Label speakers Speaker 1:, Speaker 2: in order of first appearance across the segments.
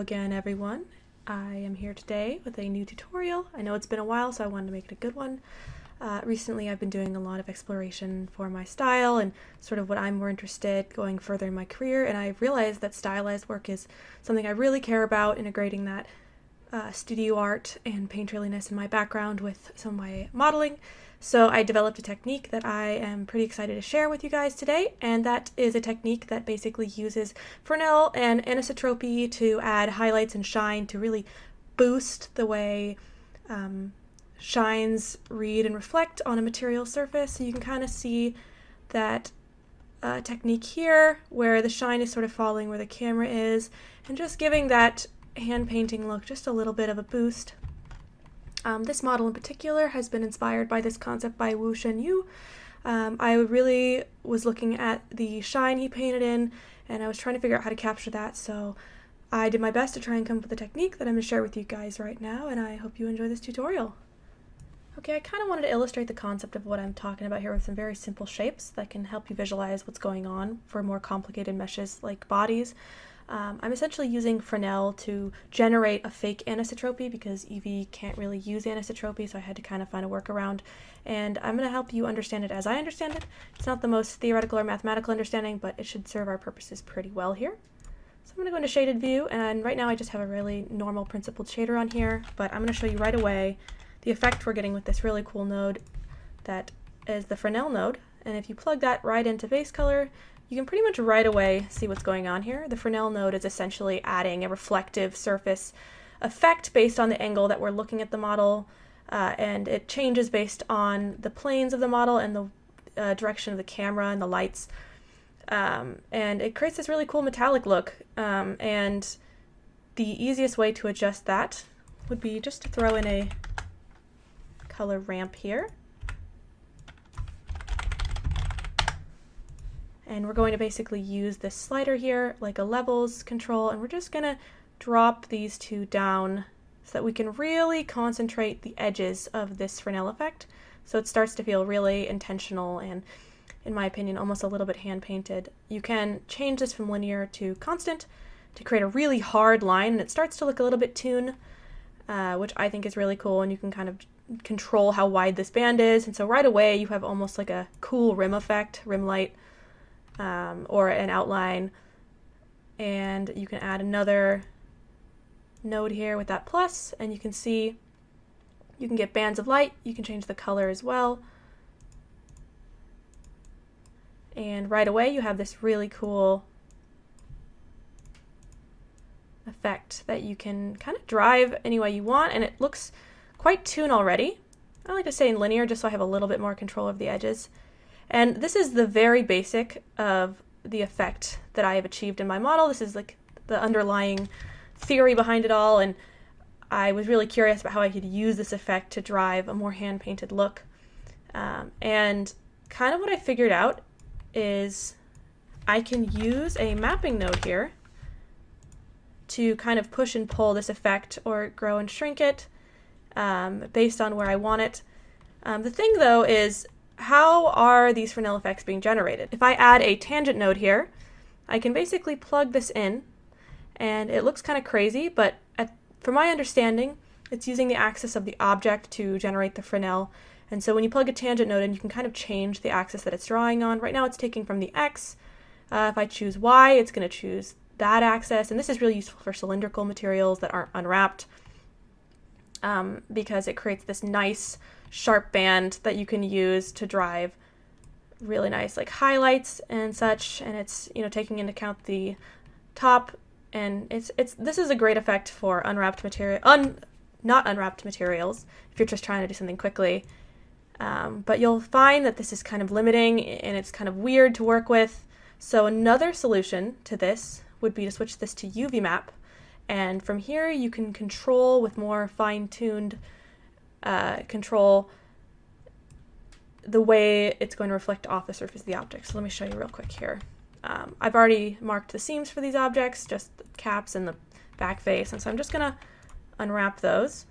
Speaker 1: again, everyone. I am here today with a new tutorial. I know it's been a while, so I wanted to make it a good one. Recently I've been doing a lot of exploration for my style and sort of what I'm more interested going further in my career, and I realized that stylized work is something I really care about, integrating that studio art and painterliness in my background with some of my modeling. So I developed a technique that I am pretty excited to share with you guys today, and that is a technique that basically uses Fresnel and anisotropy to add highlights and shine to really boost the way shines read and reflect on a material surface. So you can kind of see that technique here where the shine is sort of following where the camera is and just giving that hand painting look just a little bit of a boost. This model in particular has been inspired by this concept by Shenyou. I really was looking at the shine he painted in, and I was trying to figure out how to capture that, so I did my best to try and come up with a technique that I'm going to share with you guys right now, and I hope you enjoy this tutorial. Okay, I kind of wanted to illustrate the concept of what I'm talking about here with some very simple shapes that can help you visualize what's going on for more complicated meshes like bodies. I'm essentially using Fresnel to generate a fake anisotropy because Eevee can't really use anisotropy, so I had to kind of find a workaround. And I'm going to help you understand it as I understand it. It's not the most theoretical or mathematical understanding, but it should serve our purposes pretty well here. So I'm going to go into shaded view, and right now I just have a really normal principled shader on here, but I'm going to show you right away the effect we're getting with this really cool node that is the Fresnel node. And if you plug that right into base color, you can pretty much right away see what's going on here. The Fresnel node is essentially adding a reflective surface effect based on the angle that we're looking at the model, and it changes based on the planes of the model and the direction of the camera and the lights. And it creates this really cool metallic look, and the easiest way to adjust that would be just to throw in a color ramp here. And we're going to basically use this slider here like a levels control, and we're just going to drop these two down so that we can really concentrate the edges of this Fresnel effect so it starts to feel really intentional and, in my opinion, almost a little bit hand painted. You can change this from linear to constant to create a really hard line, and it starts to look a little bit toon, which I think is really cool, and you can kind of control how wide this band is, and so right away you have almost like a cool rim effect, rim light, or an outline, and you can add another node here with that plus, and you can see you can get bands of light. You can change the color as well, and right away you have this really cool effect that you can kind of drive any way you want, and it looks quite toon already. I like to say in linear just so I have a little bit more control of the edges. And this is the very basic of the effect that I have achieved in my model. This is like the underlying theory behind it all, and I was really curious about how I could use this effect to drive a more hand-painted look. And kind of what I figured out is I can use a mapping node here to kind of push and pull this effect or grow and shrink it based on where I want it. The thing though is, how are these Fresnel effects being generated? If I add a tangent node here, I can basically plug this in, and it looks kind of crazy, but from my understanding, it's using the axis of the object to generate the Fresnel. And so when you plug a tangent node in, you can kind of change the axis that it's drawing on. Right now it's taking from the X. If I choose Y, it's going to choose that axis, and this is really useful for cylindrical materials that aren't unwrapped, because it creates this nice sharp band that you can use to drive really nice like highlights and such, and it's, you know, taking into account the top, and this is a great effect for unwrapped material, not unwrapped materials if you're just trying to do something quickly, but you'll find that this is kind of limiting and it's kind of weird to work with. So another solution to this would be to switch this to UV map, and from here you can control with more fine-tuned control the way it's going to reflect off the surface of the object. So let me show you real quick here. I've already marked the seams for these objects, just the caps and the back face, and so I'm just going to unwrap those.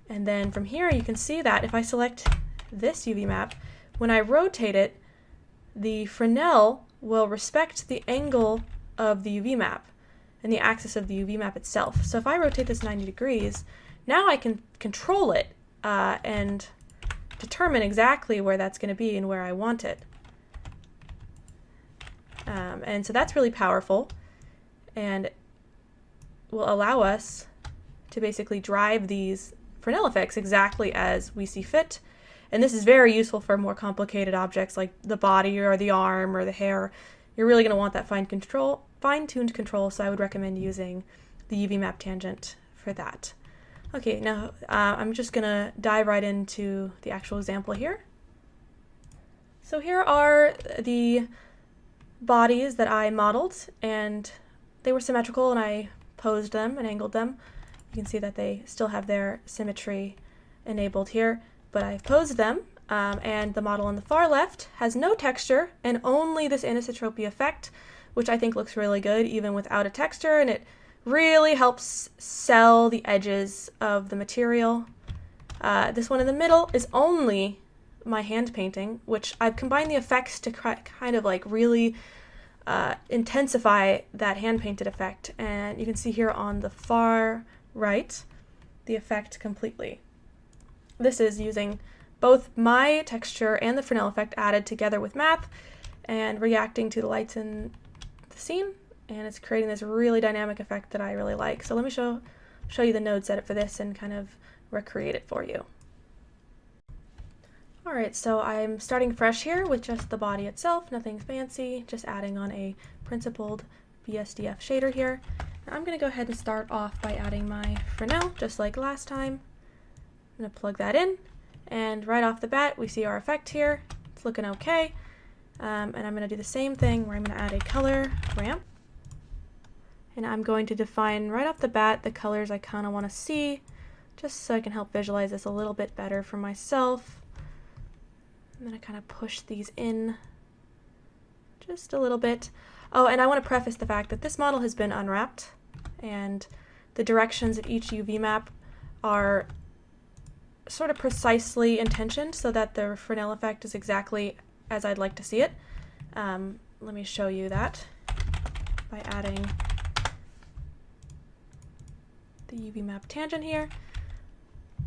Speaker 1: And then from here you can see that if I select this UV map, when I rotate it, the Fresnel will respect the angle of the UV map. and the axis of the UV map itself. So if I rotate this 90 degrees, now I can control it and determine exactly where that's going to be and where I want it. And so that's really powerful and will allow us to basically drive these Fresnel effects exactly as we see fit. And this is very useful for more complicated objects like the body or the arm or the hair. You're really going to want that fine-tuned control, so I would recommend using the UV map tangent for that. Okay, now I'm just going to dive right into the actual example here. So here are the bodies that I modeled, and they were symmetrical, and I posed them and angled them. You can see that they still have their symmetry enabled here, but I've posed them, and the model on the far left has no texture and only this anisotropy effect, which I think looks really good even without a texture, and it really helps sell the edges of the material. This one in the middle is only my hand painting, which I've combined the effects to kind of like really intensify that hand painted effect, and you can see here on the far right the effect completely. This is using both my texture and the Fresnel effect added together with math and reacting to the lights in the scene, and it's creating this really dynamic effect that I really like. So let me show you the node setup for this and kind of recreate it for you. Alright, so I'm starting fresh here with just the body itself, nothing fancy, just adding on a principled BSDF shader here. Now I'm going to go ahead and start off by adding my Fresnel, just like last time. I'm going to plug that in, and right off the bat we see our effect here. It's looking okay, and I'm going to do the same thing where I'm going to add a color ramp, and I'm going to define right off the bat the colors I kind of want to see, just so I can help visualize this a little bit better for myself. I'm going to kind of push these in just a little bit. Oh, and I want to preface the fact that this model has been unwrapped, and the directions of each UV map are sort of precisely intentioned so that the Fresnel effect is exactly as I'd like to see it. Let me show you that by adding the UV map tangent here.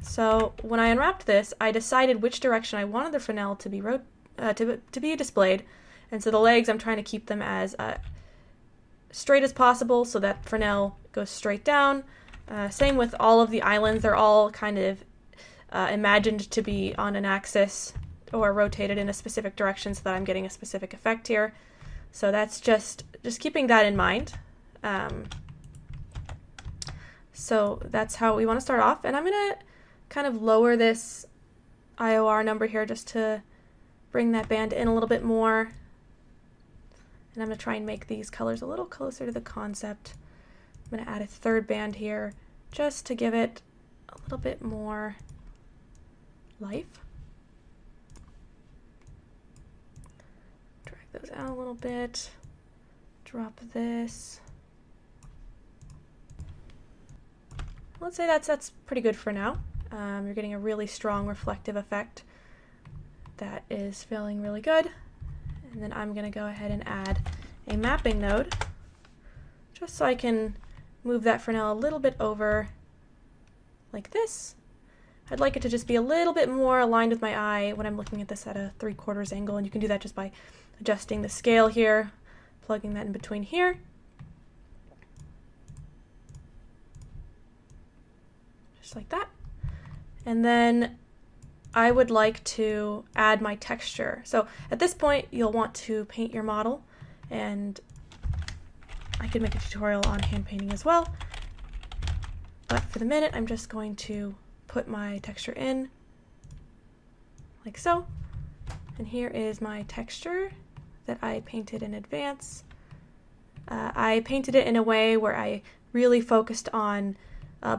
Speaker 1: So when I unwrapped this, I decided which direction I wanted the Fresnel to be displayed, and so the legs I'm trying to keep them as straight as possible so that Fresnel goes straight down. Same with all of the islands; they're all kind of imagined to be on an axis or rotated in a specific direction so that I'm getting a specific effect here. So that's just keeping that in mind. So that's how we want to start off, and I'm going to kind of lower this IOR number here just to bring that band in a little bit more. And I'm going to try and make these colors a little closer to the concept. I'm going to add a third band here just to give it a little bit more life. Drag those out a little bit. Drop this. Let's say that's pretty good for now. You're getting a really strong reflective effect that is feeling really good. And then I'm going to go ahead and add a mapping node just so I can move that Fresnel a little bit over like this. I'd like it to just be a little bit more aligned with my eye when I'm looking at this at a 3/4 angle, and you can do that just by adjusting the scale here, plugging that in between here. Just like that. And then I would like to add my texture. So at this point you'll want to paint your model, and I could make a tutorial on hand painting as well. But for the minute I'm just going to put my texture in like so. And here is my texture that I painted in advance. I painted it in a way where I really focused on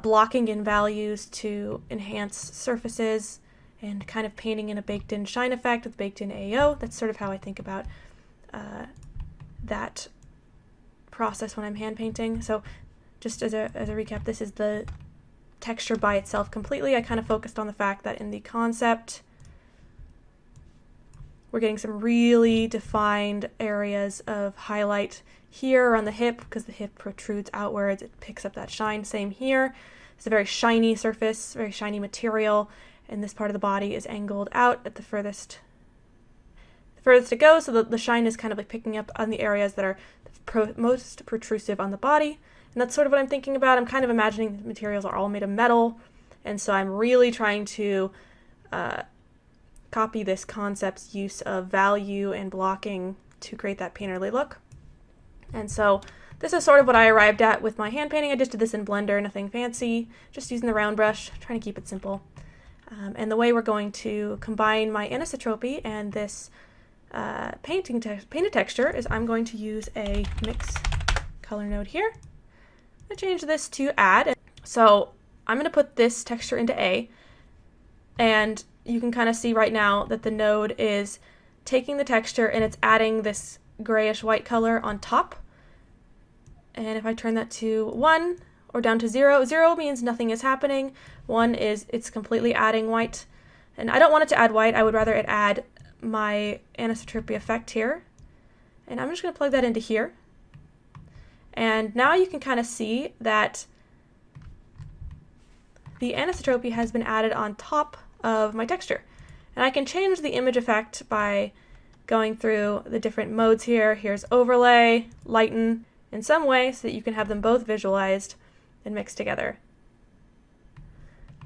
Speaker 1: blocking in values to enhance surfaces and kind of painting in a baked-in shine effect with baked-in AO. That's sort of how I think about that process when I'm hand painting. So just as a recap, this is the texture by itself completely. I kind of focused on the fact that in the concept we're getting some really defined areas of highlight here around the hip because the hip protrudes outwards. It picks up that shine. Same here. It's a very shiny surface, very shiny material, and this part of the body is angled out at the furthest to go, so the shine is kind of like picking up on the areas that are most protrusive on the body. And that's sort of what I'm thinking about. I'm kind of imagining the materials are all made of metal, and so I'm really trying to copy this concept's use of value and blocking to create that painterly look. And so this is sort of what I arrived at with my hand painting. I just did this in Blender, nothing fancy, just using the round brush, trying to keep it simple. And the way we're going to combine my anisotropy and this painted texture is I'm going to use a mix color node here. I'm going to change this to add. So I'm going to put this texture into A, and you can kind of see right now that the node is taking the texture and it's adding this grayish white color on top. And if I turn that to 1 or down to 0, 0 means nothing is happening. 1 is it's completely adding white. And I don't want it to add white, I would rather it add my anisotropy effect here. And I'm just going to plug that into here. And now you can kind of see that the anisotropy has been added on top of my texture. And I can change the image effect by going through the different modes here. Here's overlay, lighten, in some way so that you can have them both visualized and mixed together.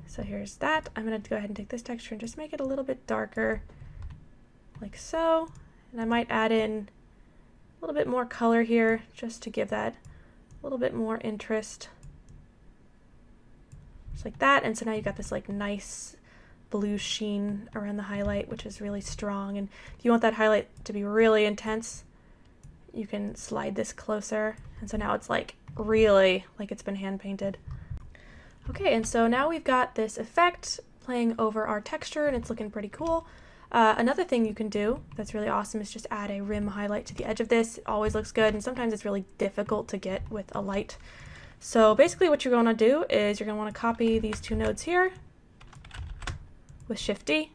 Speaker 1: So here's that. I'm going to go ahead and take this texture and just make it a little bit darker, like so. And I might add in a little bit more color here just to give that a little bit more interest. Just like that. And so now you've got this like nice blue sheen around the highlight, which is really strong. And if you want that highlight to be really intense, you can slide this closer. And so now it's like really like it's been hand painted. Okay, and so now we've got this effect playing over our texture and it's looking pretty cool. Another thing you can do that's really awesome is just add a rim highlight to the edge of this. It always looks good, and sometimes it's really difficult to get with a light. So basically what you're going to do is you're going to want to copy these two nodes here with Shift D,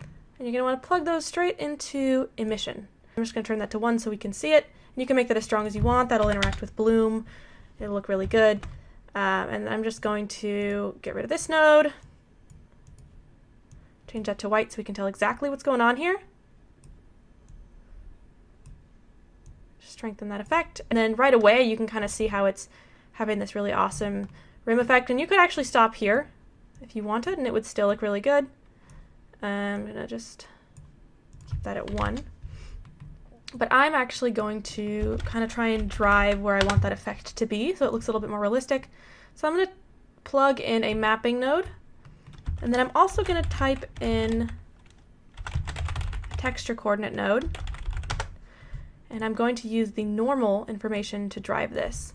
Speaker 1: and you're going to want to plug those straight into emission. I'm just going to turn that to 1 so we can see it, and you can make that as strong as you want. That'll interact with bloom. It'll look really good. And I'm just going to get rid of this node, change that to white so we can tell exactly what's going on here. Just strengthen that effect, and then right away you can kind of see how it's having this really awesome rim effect, and you could actually stop here if you wanted and it would still look really good. I'm going to just keep that at 1. But I'm actually going to kind of try and drive where I want that effect to be so it looks a little bit more realistic. So I'm going to plug in a mapping node, and then I'm also going to type in a texture coordinate node, and I'm going to use the normal information to drive this.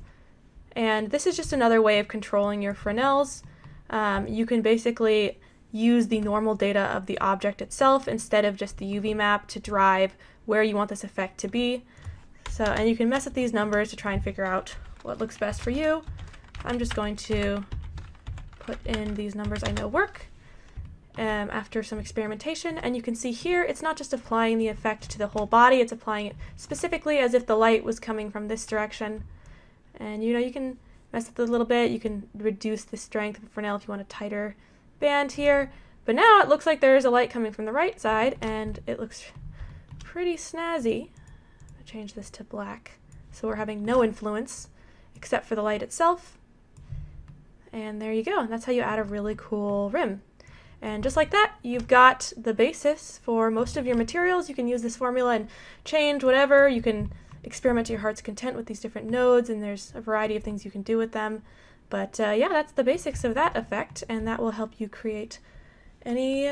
Speaker 1: And this is just another way of controlling your Fresnels. You can basically use the normal data of the object itself instead of just the UV map to drive where you want this effect to be. So, and you can mess with these numbers to try and figure out what looks best for you. I'm just going to put in these numbers I know work after some experimentation, and you can see here it's not just applying the effect to the whole body, it's applying it specifically as if the light was coming from this direction. And you know, you can mess with it a little bit, you can reduce the strength of Fresnel if you want a tighter band here, but now it looks like there's a light coming from the right side and it looks pretty snazzy. I'll change this to black so we're having no influence except for the light itself. And there you go, and that's how you add a really cool rim. And just like that, you've got the basis for most of your materials. You can use this formula and change whatever. You can experiment to your heart's content with these different nodes, and there's a variety of things you can do with them. But yeah, that's the basics of that effect, and that will help you create any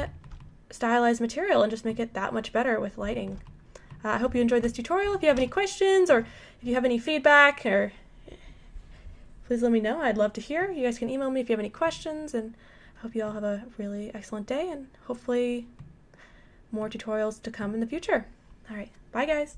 Speaker 1: stylized material and just make it that much better with lighting. I hope you enjoyed this tutorial. If you have any questions or if you have any feedback, or please let me know. I'd love to hear. You guys can email me if you have any questions, and I hope you all have a really excellent day and hopefully more tutorials to come in the future. All right, bye guys.